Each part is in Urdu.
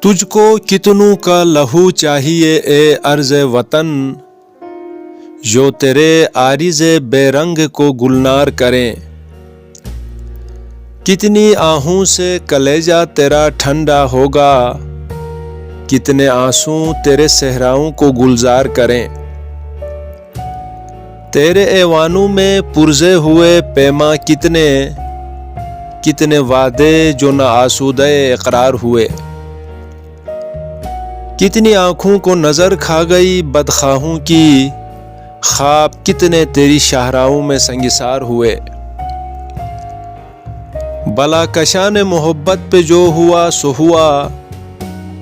تجھ کو کتنوں کا لہو چاہیے اے ارض وطن، جو تیرے عارض بے رنگ کو گلنار کریں۔ کتنی آہوں سے کلیجہ تیرا ٹھنڈا ہوگا، کتنے آنسوں تیرے صحراؤں کو گلزار کریں۔ تیرے ایوانوں میں پرزے ہوئے پیما کتنے، کتنے وعدے جو نہ آسودہ اقرار ہوئے۔ کتنی آنکھوں کو نظر کھا گئی بدخواہوں کی، خواب کتنے تیری شاہراہوں میں سنگسار ہوئے۔ بلا کشان محبت پہ جو ہوا سو ہوا،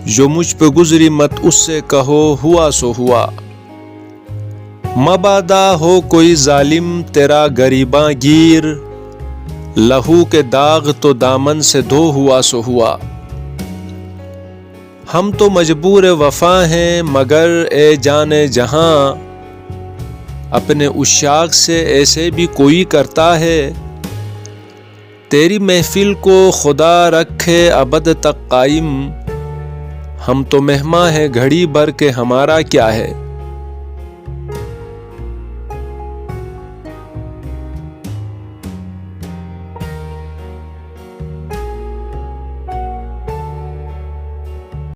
جو مجھ پہ گزری مت اس سے کہو ہوا سو ہوا۔ مبادا ہو کوئی ظالم تیرا گریباں گیر، لہو کے داغ تو دامن سے دھو ہوا سو ہوا۔ ہم تو مجبور وفا ہیں مگر اے جان جہاں، اپنے عشاق سے ایسے بھی کوئی کرتا ہے۔ تیری محفل کو خدا رکھے ابد تک قائم، ہم تو مہماں ہیں گھڑی بھر کے ہمارا کیا ہے۔